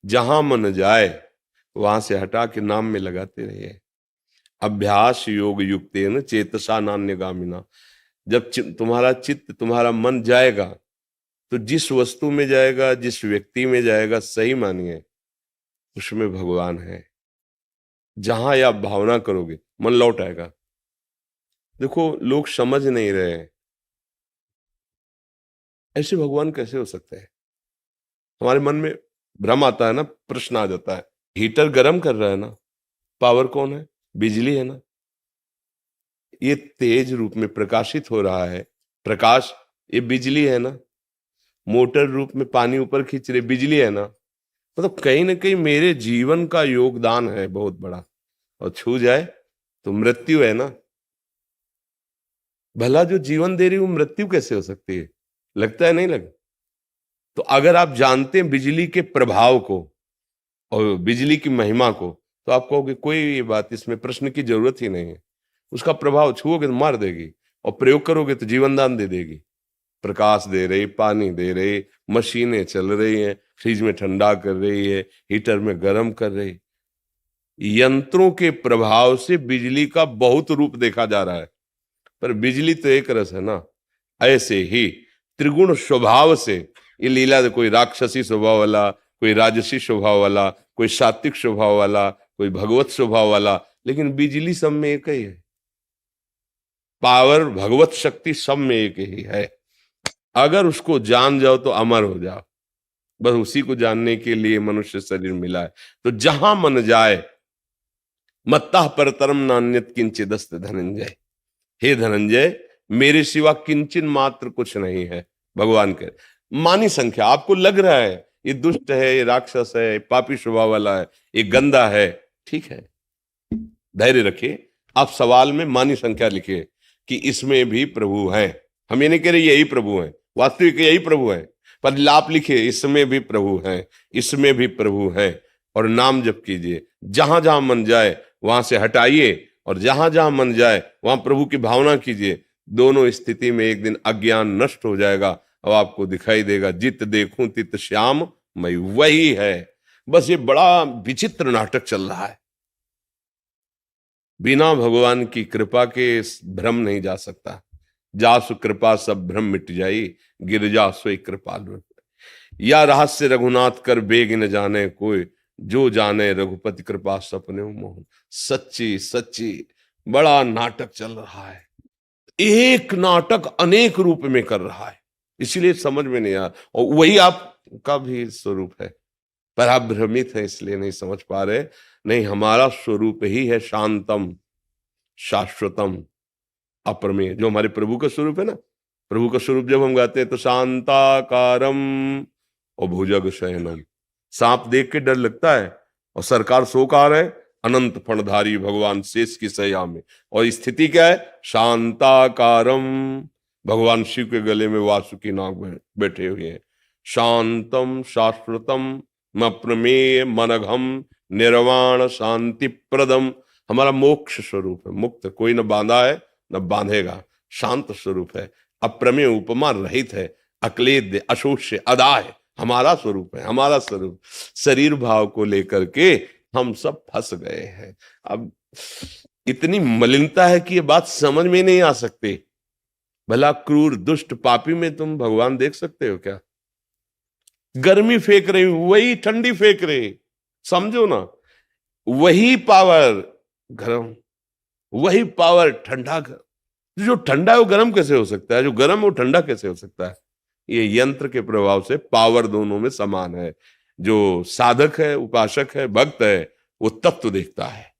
जहां मन जाए वहां से हटा के नाम में लगाते रहिए। अभ्यास योग युक्तेन चेतसा नान्यगामिना। जब तुम्हारा चित्त, तुम्हारा मन जाएगा तो जिस वस्तु में जाएगा, जिस व्यक्ति में जाएगा, सही मानिए उसमें भगवान है। जहां आप भावना करोगे मन लौट आएगा। देखो लोग समझ नहीं रहे हैं, ऐसे भगवान कैसे हो सकते हैं। हमारे मन में भ्रम आता है ना, प्रश्न आ जाता है। हीटर गर्म कर रहा है ना, पावर कौन है? बिजली है ना। ये तेज रूप में प्रकाशित हो रहा है, प्रकाश ये बिजली है ना। मोटर रूप में पानी ऊपर खींच रहे, बिजली है ना। मतलब कहीं ना कहीं मेरे जीवन का योगदान है बहुत बड़ा, और छू जाए तो मृत्यु है ना। भला जो जीवन दे रही वो मृत्यु कैसे हो सकती है? लगता है नहीं लग। तो अगर आप जानते हैं बिजली के प्रभाव को और बिजली की महिमा को, तो आप कहोगे कोई ये बात, इसमें प्रश्न की जरूरत ही नहीं है। उसका प्रभाव छुओगे तो मार देगी, और प्रयोग करोगे तो जीवन दान दे देगी। प्रकाश दे रही, पानी दे रही, मशीनें चल रही हैं, फ्रिज में ठंडा कर रही है, हीटर में गर्म कर रही। यंत्रों के प्रभाव से बिजली का बहुत रूप देखा जा रहा है, पर बिजली तो एक रस है ना। ऐसे ही त्रिगुण स्वभाव से ये लीला, कोई राक्षसी स्वभाव वाला, कोई राजसी स्वभाव वाला, कोई सात्विक स्वभाव वाला, कोई भगवत स्वभाव वाला, लेकिन बिजली सब में एक ही है। पावर, भगवत शक्ति सब में एक ही है। अगर उसको जान जाओ तो अमर हो जाओ। बस उसी को जानने के लिए मनुष्य शरीर मिला है। तो जहां मन जाए, मत्तः परतरम नान्यत किंचिदस्त धनंजय। हे धनंजय, मेरे सिवा किंचन मात्र कुछ नहीं है। भगवान के मानी संख्या आपको लग रहा है ये दुष्ट है, ये राक्षस है, ये पापी स्वभाव वाला है, ये गंदा है, ठीक है, धैर्य रखिए। आप सवाल में मानी संख्या लिखिए कि इसमें भी प्रभु है। हम ये नहीं कह रहे यही प्रभु है, वास्तविक यही प्रभु है, पर आप लिखिए इसमें भी प्रभु है, इसमें भी प्रभु है। और नाम जप कीजिए। जहां जहां मन जाए वहां से हटाइए, और जहां जहां मन जाए वहां प्रभु की भावना कीजिए। दोनों स्थिति में एक दिन अज्ञान नष्ट हो जाएगा और आपको दिखाई देगा जित देखूं तित श्याम मैं वही है। बस ये बड़ा विचित्र नाटक चल रहा है। बिना भगवान की कृपा के भ्रम नहीं जा सकता। जासु कृपा सब भ्रम मिट जाई, गिरजा सोई कृपालु। या रहस्य रघुनाथ कर बेग न जाने कोई, जो जाने रघुपति कृपा सपने मोहन। सच्ची सच्ची बड़ा नाटक चल रहा है। एक नाटक अनेक रूप में कर रहा है, इसलिए समझ में नहीं आ रहा। और वही आपका भी स्वरूप है, पर आप भ्रमित हैं इसलिए नहीं समझ पा रहे। नहीं, हमारा स्वरूप ही है शांतम शाश्वतम अप्रमेय, जो हमारे प्रभु का स्वरूप है ना। प्रभु का स्वरूप जब हम गाते हैं तो शांताकारम और भुजग शयनम। सांप देख के डर लगता है, और सरकार सोकार है, अनंत फणधारी भगवान शेष की सया में। और स्थिति क्या है? शांताकारम, भगवान शिव के गले में वासुकी नाग बैठे हुए हैं। शांतम शाश्वतम अप्रमेय मनघम निर्वाण शांति प्रदम। हमारा मोक्ष स्वरूप है, मुक्त, कोई न बांधा है न बांधेगा, शांत स्वरूप है, अप्रमेय उपमा रहित है, अक्लेद्य अशोष्य अदा है। हमारा स्वरूप है, हमारा स्वरूप। शरीर भाव को लेकर के हम सब फंस गए हैं। अब इतनी मलिनता है कि ये बात समझ में नहीं आ सकती। भला क्रूर दुष्ट पापी में तुम भगवान देख सकते हो क्या? गर्मी फेंक रही वही ठंडी फेंक रही, समझो ना। वही पावर गर्म, वही पावर ठंडा। जो ठंडा है वो गर्म कैसे हो सकता है? जो गर्म है वो ठंडा कैसे हो सकता है? ये यंत्र के प्रभाव से पावर दोनों में समान है। जो साधक है, उपासक है, भक्त है, वो तत्व देखता है,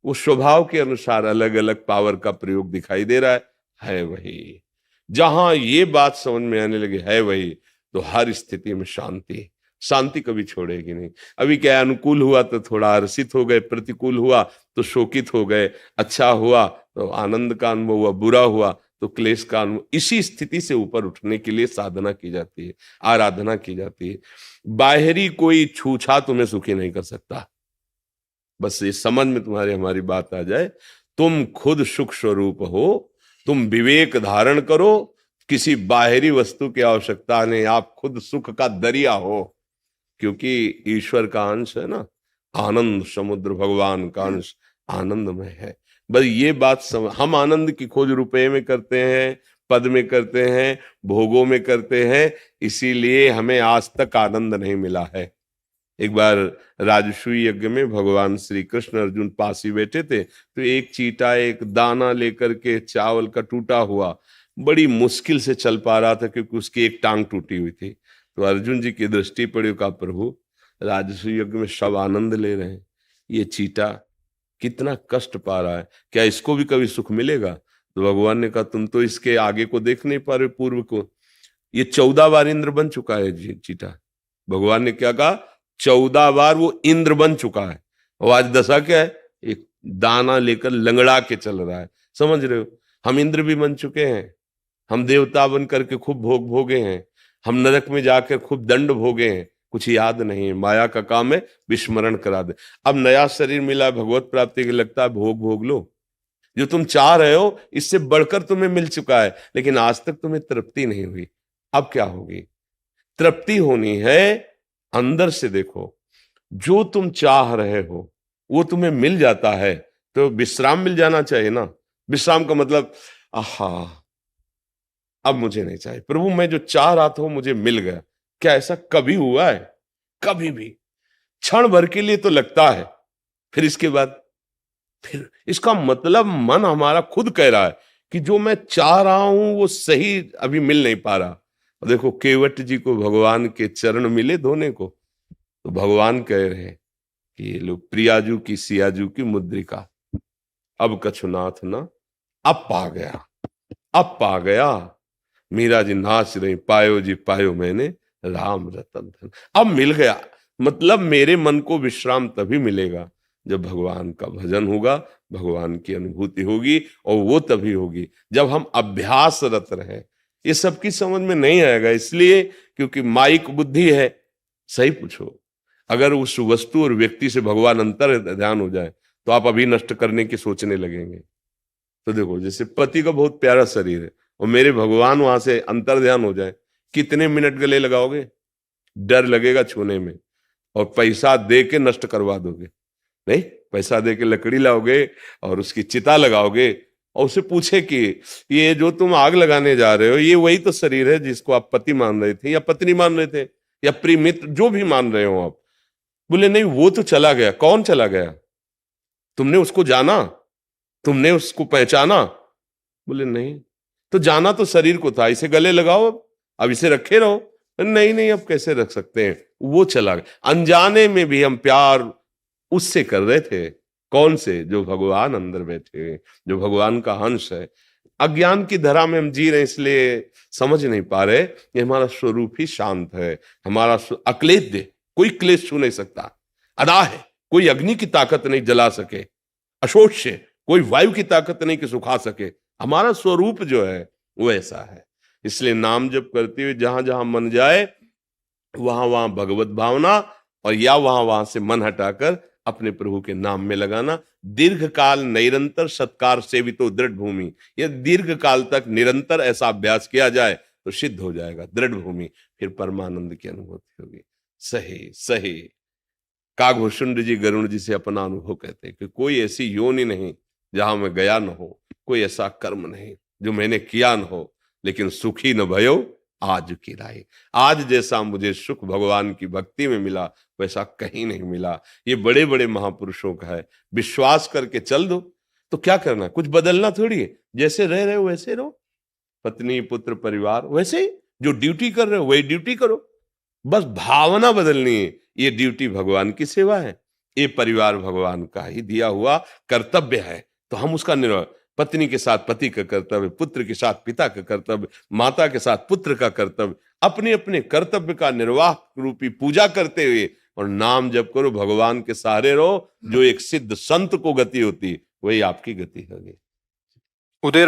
वो स्वभाव के अनुसार अलग अलग पावर का प्रयोग दिखाई दे रहा है वही। जहां ये बात समझ में आने लगे है वही, तो हर स्थिति में शांति, शांति कभी छोड़ेगी नहीं। अभी क्या, अनुकूल हुआ तो थोड़ा हर्षित हो गए, प्रतिकूल हुआ तो शोकित हो गए, अच्छा हुआ तो आनंद का अनुभव हुआ, बुरा हुआ तो क्लेश का अनुभव। इसी स्थिति से ऊपर उठने के लिए साधना की जाती है, आराधना की जाती है। बाहरी कोई छूछा तुम्हें सुखी नहीं कर सकता। बस ये समझ में तुम्हारी हमारी बात आ जाए, तुम खुद सुख स्वरूप हो, तुम विवेक धारण करो, किसी बाहरी वस्तु की आवश्यकता नहीं, आप खुद सुख का दरिया हो। क्योंकि ईश्वर का अंश है ना, आनंद समुद्र, भगवान का अंश आनंद में है। बस ये बात हम आनंद की खोज रुपए में करते हैं, पद में करते हैं, भोगों में करते हैं, इसीलिए हमें आज तक आनंद नहीं मिला है। एक बार राजसूय यज्ञ में भगवान श्री कृष्ण अर्जुन पास ही बैठे थे, तो एक चींटा एक दाना लेकर के, चावल का टूटा हुआ, बड़ी मुश्किल से चल पा रहा था क्योंकि उसकी एक टांग टूटी हुई थी। तो अर्जुन जी की दृष्टि पड़ी, कहा प्रभु राजसूय यज्ञ में सब आनंद ले रहे हैं, ये चींटा कितना कष्ट पा रहा है, क्या इसको भी कभी सुख मिलेगा? तो भगवान ने कहा तुम तो इसके आगे को देख नहीं पा रहे, पूर्व को। ये 14 बार इंद्र बन चुका है चींटा। भगवान ने क्या कहा? 14 बार वो इंद्र बन चुका है, और आज दशा क्या है? एक दाना लेकर लंगड़ा के चल रहा है। समझ रहे हो? हम इंद्र भी बन चुके हैं, हम देवता बन करके खूब भोग भोगे हैं, हम नरक में जाकर खूब दंड भोगे हैं, कुछ याद नहीं है। माया का काम है विस्मरण करा दे। अब नया शरीर मिला भगवत प्राप्ति के, लगता है भोग भोग लो, जो तुम चाह रहे हो इससे बढ़कर तुम्हें मिल चुका है, लेकिन आज तक तुम्हें तृप्ति नहीं हुई। अब क्या होगी? तृप्ति होनी है अंदर से। देखो, जो तुम चाह रहे हो वो तुम्हें मिल जाता है, तो विश्राम मिल जाना चाहिए ना। विश्राम का मतलब आहा अब मुझे नहीं चाहिए, प्रभु मैं जो चाह रहा था वो मुझे मिल गया। क्या ऐसा कभी हुआ है? कभी भी। क्षण भर के लिए तो लगता है, फिर इसके बाद फिर इसका मतलब मन हमारा खुद कह रहा है कि जो मैं चाह रहा हूं वो सही अभी मिल नहीं पा रहा। और देखो केवट जी को भगवान के चरण मिले धोने को, तो भगवान कह रहे हैं कि ये लो प्रियाजू की सियाजू की मुद्रिका, अब कछुनाथ ना, अब पा गया, अब पा गया। मीरा जी नाच रही, पायो जी पायो मैंने राम रतन धन, अब मिल गया। मतलब मेरे मन को विश्राम तभी मिलेगा जब भगवान का भजन होगा, भगवान की अनुभूति होगी, और वो तभी होगी जब हम अभ्यासरत रहे। ये सबकी समझ में नहीं आएगा, इसलिए क्योंकि माइक बुद्धि है। सही पूछो, अगर उस वस्तु और व्यक्ति से भगवान अंतर ध्यान हो जाए तो आप अभी नष्ट करने की सोचने लगेंगे। तो देखो, जैसे पति का बहुत प्यारा शरीर है और मेरे भगवान वहां से अंतर ध्यान हो जाए, कितने मिनट गले लगाओगे? डर लगेगा छूने में, और पैसा दे के नष्ट करवा दोगे। नहीं, पैसा दे के लकड़ी लाओगे और उसकी चिता लगाओगे, और उसे पूछे कि ये जो तुम आग लगाने जा रहे हो ये वही तो शरीर है जिसको आप पति मान रहे थे या पत्नी मान रहे थे या प्रिय मित्र, जो भी मान रहे हो आप? बोले नहीं, वो तो चला गया। कौन चला गया? तुमने उसको जाना? तुमने उसको पहचाना? बोले नहीं। तो जाना तो शरीर को था, इसे गले लगाओ, अब इसे रखे रहो। नहीं नहीं, अब कैसे रख सकते हैं, वो चला गया। अनजाने में भी हम प्यार उससे कर रहे थे। कौन से? जो भगवान अंदर बैठे, जो भगवान का अंश है। अज्ञान की धरा में हम जी रहे, इसलिए समझ नहीं पा रहे। ये हमारा स्वरूप ही शांत है, हमारा अक्लेद्य, कोई क्लेश छू नहीं सकता। अदा है, कोई अग्नि की ताकत नहीं जला सके। अशोष्य, कोई वायु की ताकत नहीं कि सुखा सके। हमारा स्वरूप जो है वो ऐसा है। इसलिए नाम जप करते हुए जहां जहां मन जाए वहां वहां भगवत भावना, और या वहां वहां से मन हटाकर अपने प्रभु के नाम में लगाना। दीर्घ काल निरंतर सत्कार सेवितो दृढ़ भूमि, यह दीर्घ काल तक निरंतर ऐसा अभ्यास किया जाए तो सिद्ध हो जाएगा दृढ़ भूमि, फिर परमानंद की अनुभूति होगी। सही सही। काकभूषुंड जी गरुण जी से अपना अनुभव कहते हैं कि कोई ऐसी योनि नहीं जहां मैं गया न हो, कोई ऐसा कर्म नहीं जो मैंने किया न हो, लेकिन सुखी न भयो आज की राय। आज जैसा मुझे सुख भगवान की भक्ति में मिला वैसा कहीं नहीं मिला। ये बड़े बड़े महापुरुषों का है। विश्वास करके चल दो। तो क्या करना, कुछ बदलना थोड़ी है, जैसे रह रहे हो वैसे रहो। पत्नी पुत्र परिवार वैसे ही, जो ड्यूटी कर रहे हो वही ड्यूटी करो, बस भावना बदलनी है। ये ड्यूटी भगवान की सेवा है, ये परिवार भगवान का ही दिया हुआ कर्तव्य है, तो हम उसका निर्वाह। पत्नी के साथ पति का कर्तव्य, पुत्र के साथ पिता का कर्तव्य, माता के साथ पुत्र का कर्तव्य, अपने अपने कर्तव्य का निर्वाह रूपी पूजा करते हुए और नाम जप करो, भगवान के सहारे रहो। जो एक सिद्ध संत को गति होती वही आपकी गति होगी। उदय